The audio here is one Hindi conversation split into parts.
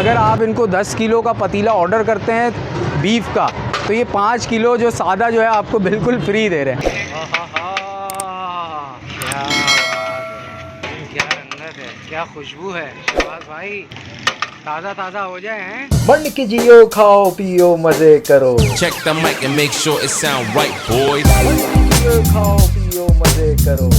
अगर आप इनको 10 किलो का पतीला ऑर्डर करते हैं बीफ का, तो ये 5 किलो जो सादा जो है आपको बिल्कुल फ्री दे रहे हैं। क्या बात है, क्या रंगत है, क्या खुशबू है। शहबाज भाई ताज़ा ताज़ा हो जाए हैं। मंड के जियो, खाओ पियो मजे करो। Check the mic and make sure it sound right, boys. मंड के जियो, खाओ पियो मजे करो।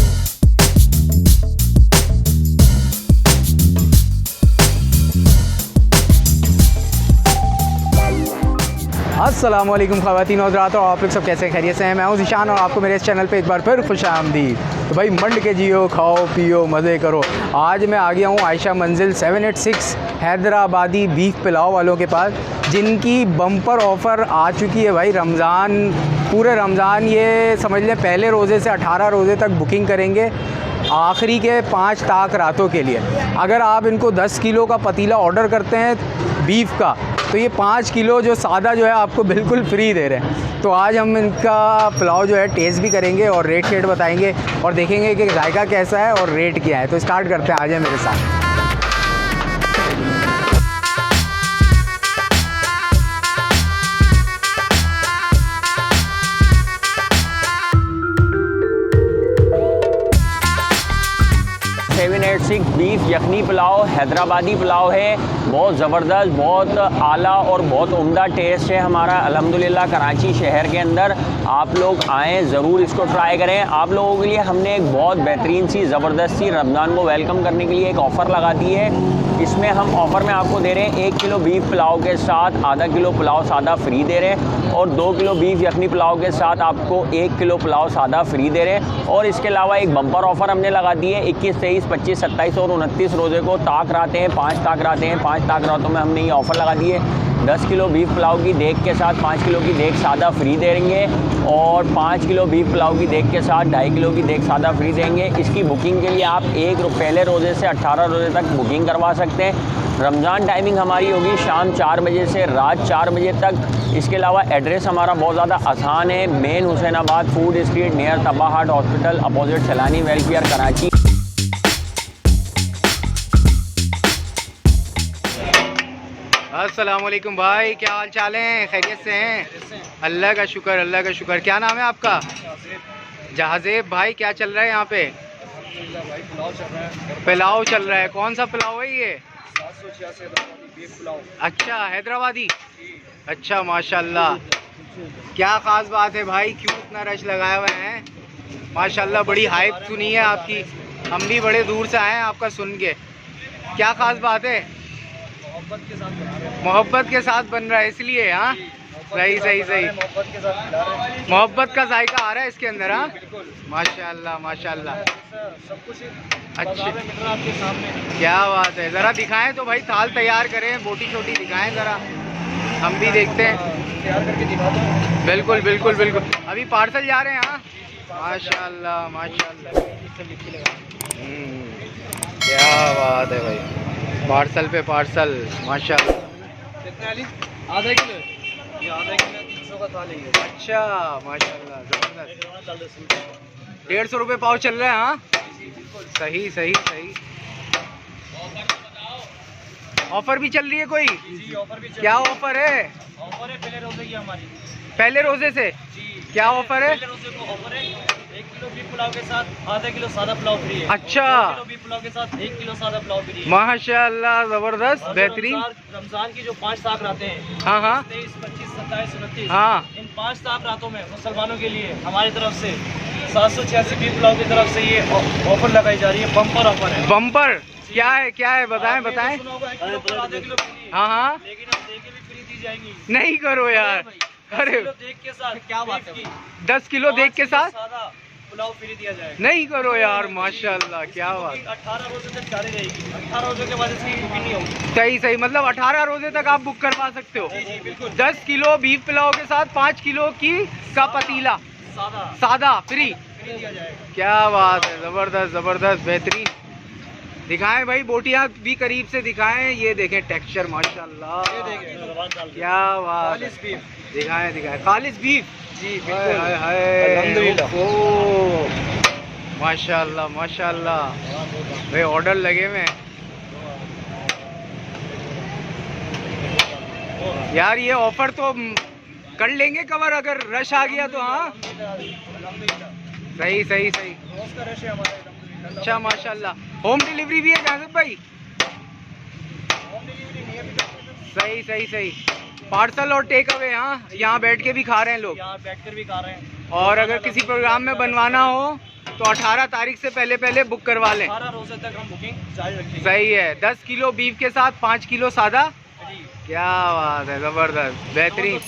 अस्सलामुअलैकुम ख़वातीन और हज़रात, और आप लोग सब कैसे खैरियत से हैं। मैं हूं ज़ीशान और आपको मेरे इस चैनल पे एक बार फिर खुशामदीद। तो भाई मंड के जियो, खाओ पियो मज़े करो। आज मैं आ गया हूं आयशा मंजिल 786 हैदराबादी बीफ पुलाव वालों के पास, जिनकी बम्पर ऑफ़र आ चुकी है भाई। रमज़ान, पूरे रमज़ान ये समझ लें पहले रोज़े से 18 रोज़े तक बुकिंग करेंगे, आखिरी के 5 ताक रातों के लिए। अगर आप इनको 10 किलो का पतीला ऑर्डर करते हैं बीफ का, तो ये 5 किलो जो सादा जो है आपको बिल्कुल फ्री दे रहे हैं। तो आज हम इनका पुलाव जो है टेस्ट भी करेंगे और रेट शेट बताएंगे और देखेंगे कि जायका कैसा है और रेट क्या है। तो स्टार्ट करते हैं, आ जाए मेरे साथ। बीफ यखनी पुलाव हैदराबादी पुलाव है। बहुत ज़बरदस्त, बहुत आला और बहुत उम्दा टेस्ट है हमारा अल्हम्दुलिल्लाह कराची शहर के अंदर। आप लोग आएँ, ज़रूर इसको ट्राई करें। आप लोगों के लिए हमने एक बहुत बेहतरीन सी ज़बरदस्त सी रमज़ान को वेलकम करने के लिए एक ऑफ़र लगा दी है। इसमें हम ऑफ़र में आपको दे रहे हैं 1 किलो बीफ पुलाव के साथ आधा किलो पुलाव सादा फ्री दे रहे हैं, और 2 किलो बीफ यखनी पुलाव के साथ आपको 1 किलो पुलाव सादा फ्री दे रहे हैं। और इसके अलावा एक बम्पर ऑफ़र हमने लगा दी है 21, 23, 25, 27 और 29 रोज़े को ताक रातें हैं, 5 ताक रातें हैं। 5 ताक रातों में हमने ये ऑफ़र लगा दी है। 10 किलो बीफ पुलाव की देग के साथ 5 किलो की देग सादा फ्री देंगे, और 5 किलो बीफ पुलाव की देग के साथ 2.5 किलो की देग सादा फ्री देंगे। इसकी बुकिंग के लिए आप पहले रोज़े से 18 रोज़े तक बुकिंग करवा सकते हैं। रमज़ान टाइमिंग हमारी होगी शाम 4 बजे से रात 4 बजे तक। इसके अलावा एड्रेस हमारा बहुत ज़्यादा आसान है। Main Hussainabad food street near Tabba heart hospital opposite Saylani welfare Karachi. अस्सलामुअलैकुम भाई, क्या हाल चाल हैं? खैरियत से हैं? अल्लाह का शुक्र, अल्लाह का शुक्र। क्या नाम है आपका? जहाज़ेब भाई। क्या चल रहा है यहाँ पे? पुलाव चल रहा है। कौन सा पुलाव है ये? 786 अच्छा, हैदराबादी। अच्छा, माशाल्लाह। क्या ख़ास बात है भाई, क्यों इतना रश लगाया हुआ है? माशाल्लाह, बड़ी हाइप सुनी है आपकी। हम भी बड़े दूर से आए हैं आपका सुन के। क्या ख़ास बात है? मोहब्बत के साथ बन रहा है इसलिए। हाँ, सही सही सही। मोहब्बत का जायका आ रहा है इसके अंदर। हाँ, माशाल्लाह माशाल्लाह। सब कुछ अच्छा, आपके सामने। क्या बात है। ज़रा दिखाएं तो भाई, थाल तैयार करें, बोटी छोटी दिखाएं ज़रा, हम भी देखते हैं। तैयार करके दिखा दो। बिल्कुल बिल्कुल बिल्कुल। अभी पार्सल जा रहे हैं। हाँ, माशाल्लाह माशाल्लाह। क्या बात है भाई, पार्सल पे पार्सल, माशाल्लाह। आधा किलो ये, आधा किलो 300 का थाली है। अच्छा, माशाल्लाह, ज़बरदस्त। 150 रुपये पाव चल रहा है। हाँ, सही सही सही। ऑफर भी चल रही है कोई? जी, ऑफर भी क्या ऑफर है? ऑफर है पहले रोजे की हमारी। पहले रोजे से क्या ऑफर है? पहले रोजे को ऑफर है 1 किलो बीफ पुलाव के साथ आधा किलो सादा पुलाव फ्री है। अच्छा, 2 किलो बीफ पुलाव के साथ 1 किलो सादा पुलाव फ्री है। माशाल्लाह, ज़बरदस्त, बेहतरीन। रमजान की जो 5 ताक रातें हैं, हाँ हाँ 23, 25, 27, 29, हाँ। इन 5 ताक रातों में मुसलमानों के लिए हमारी तरफ से 786 बीफ पुलाव की तरफ से ये ऑफर लगाई जा रही है। बम्पर ऑफर है। बम्पर क्या है? क्या है? बताएं बताएं। आधा किलो फ्री है, हाँ हाँ, लेकिन अब देके भी फ्री दी जाएंगी। नहीं करो यार। अरे, देख के साथ क्या बात है, 10 किलो देख के साथ सादा पुलाव फ्री दिया जाएगा। नहीं करो यार, माशाल्लाह, क्या बात। 18 रोजे तक जारी रहेगी। 18 रोजे के बाद इसकी बुकिंग नहीं होगी। सही सही, मतलब 18 रोजे तक आप बुक करवा सकते हो। जी बिल्कुल। 10 किलो बीफ पुलाव के साथ 5 किलो की का पतीला सादा सादा फ्री। दिया जाएगा। क्या बात है, ज़बरदस्त ज़बरदस्त, बेहतरीन। दिखाएं भाई, बोटियाँ भी करीब से दिखाएं। ये देखें टेक्सचर, माशाल्लाह, क्या बात है। दिखाएं दिखाएं, खालिस बीफ। जी हाय हाय हाय, अल्हम्दुलिल्लाह। ओह, माशाल्लाह माशाल्लाह भाई, ऑर्डर लगे हुए हैं। यार ये ऑफर तो कर लेंगे कवर अगर रश आ गया तो। हाँ सही सही सही। रोज का रश है हमारा एकदम। अच्छा माशाल्लाह। होम डिलीवरी भी है जावेद भाई? होम डिलीवरी नहीं है अभी तक। सही सही सही। पार्सल और टेक अवे। हाँ यहाँ बैठ के भी खा रहे हैं लोग। यहाँ बैठकर भी खा रहे हैं। और अगर किसी प्रोग्राम में बनवाना हो तो 18 तारीख से पहले पहले बुक करवा लें। 18 रोज़ तक हम बुकिंग जारी रखेंगे। सही है। 10 किलो बीफ के साथ 5 किलो सादा। जी। क्या बात है, ज़बरदस्त, बेहतरीन।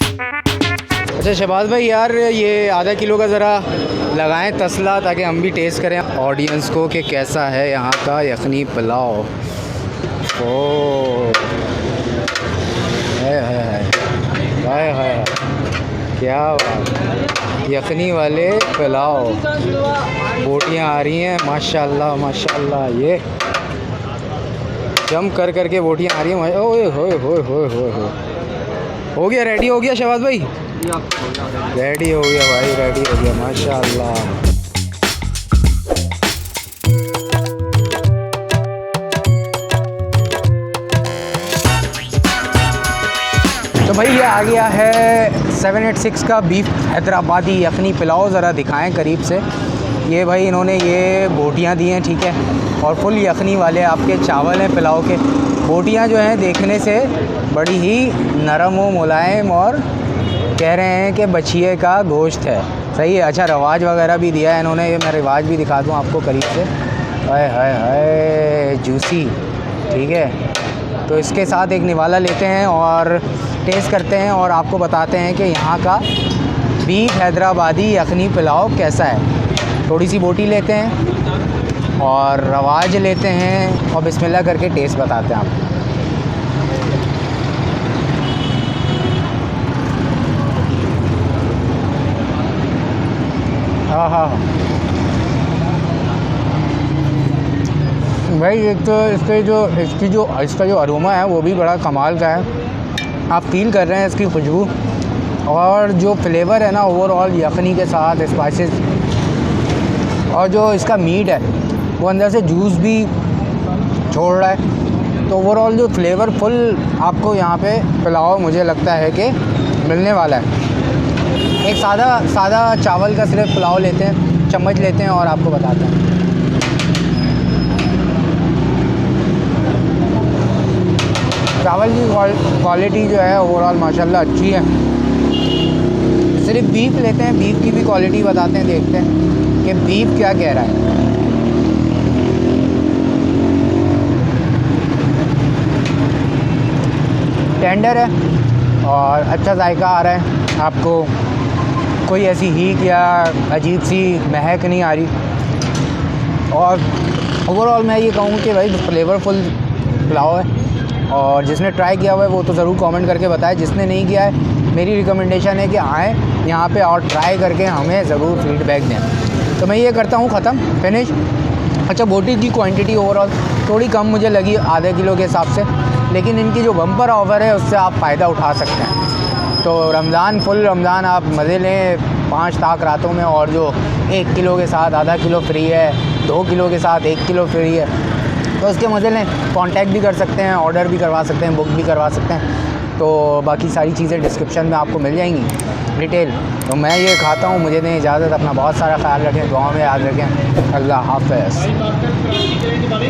अच्छा शहबाज भाई यार ये आधा किलो का ज़रा लगाएं तसला ताकि हम भी टेस्ट करें ऑडियंस को कि कैसा है यहाँ का यखनी पुलाव। ओ हाय हाय क्या बात। यखनी वाले पुलाव, बोटियाँ आ रही हैं माशाल्लाह माशाल्लाह। ये जम कर करके बोटियाँ आ रही हैं। ओए होए होए होए होए होए। हो गया, रेडी हो गया शहबाज भाई? रेडी हो गया भाई, रेडी हो गया माशाल्लाह। तो भाई ये आ गया है 786 का बीफ हैदराबादी यखनी पुलाव। ज़रा दिखाएं करीब से। ये भाई इन्होंने ये बोटियाँ दी हैं, ठीक है, और फुल यखनी वाले आपके चावल हैं पुलाव के। बोटियाँ जो हैं देखने से बड़ी ही नरम व मुलायम और कह रहे हैं कि बछिए का गोश्त है। सही है। अच्छा रवाज वगैरह भी दिया है इन्होंने। ये मैं रिवाज भी दिखा दूँ आपको करीब से। हाय हाय हाय जूसी, ठीक है। तो इसके साथ एक निवाला लेते हैं और टेस्ट करते हैं और आपको बताते हैं कि यहाँ का बीफ हैदराबादी यखनी पुलाव कैसा है। थोड़ी सी बोटी लेते हैं और रवाज लेते हैं और बिस्मिल्लाह करके टेस्ट बताते हैं आपको। हाँ हाँ भाई एक तो इसका जो अरोमा है वो भी बड़ा कमाल का है। आप फील कर रहे हैं इसकी खुशबू और जो फ्लेवर है ना ओवरऑल यखनी के साथ स्पाइसेस और जो इसका मीट है वो अंदर से जूस भी छोड़ रहा है। तो ओवरऑल जो फ्लेवरफुल आपको यहाँ पे पुलाव मुझे लगता है कि मिलने वाला है। एक सादा चावल का सिर्फ पुलाव लेते हैं, चम्मच लेते हैं और आपको बताते हैं। चावल की क्वालिटी जो है ओवरऑल माशाल्लाह अच्छी है। सिर्फ बीफ लेते हैं, बीफ की भी क्वालिटी बताते हैं, देखते हैं कि बीफ क्या कह रहा है। टेंडर है और अच्छा जायका आ रहा है। आपको कोई ऐसी हीट या अजीब सी महक नहीं आ रही। और ओवरऑल मैं ये कहूँ कि भाई फ्लेवरफुल पुलाव है और जिसने ट्राई किया हुआ है वो तो ज़रूर कमेंट करके बताए। जिसने नहीं किया है मेरी रिकमेंडेशन है कि आएँ यहाँ पे और ट्राई करके हमें ज़रूर फीडबैक दें। तो मैं ये करता हूँ ख़त्म, फिनिश। अच्छा बोटी की क्वांटिटी ओवरऑल थोड़ी कम मुझे लगी आधे किलो के हिसाब से, लेकिन इनकी जो बम्पर ऑफ़र है उससे आप फ़ायदा उठा सकते हैं। तो रमज़ान फुल रमज़ान आप मज़े लें 5 ताक रातों में। और जो 1 किलो के साथ आधा किलो फ्री है, 2 किलो के साथ 1 किलो फ्री है, तो उसके मज़े लें। कांटेक्ट भी कर सकते हैं, ऑर्डर भी करवा सकते हैं, बुक भी करवा सकते हैं। तो बाकी सारी चीज़ें डिस्क्रिप्शन में आपको मिल जाएंगी डिटेल। तो मैं ये खाता हूँ, मुझे दें इजाज़त। अपना बहुत सारा ख्याल रखें, दुआ में याद रखें। अल्लाह हाफ़िज़।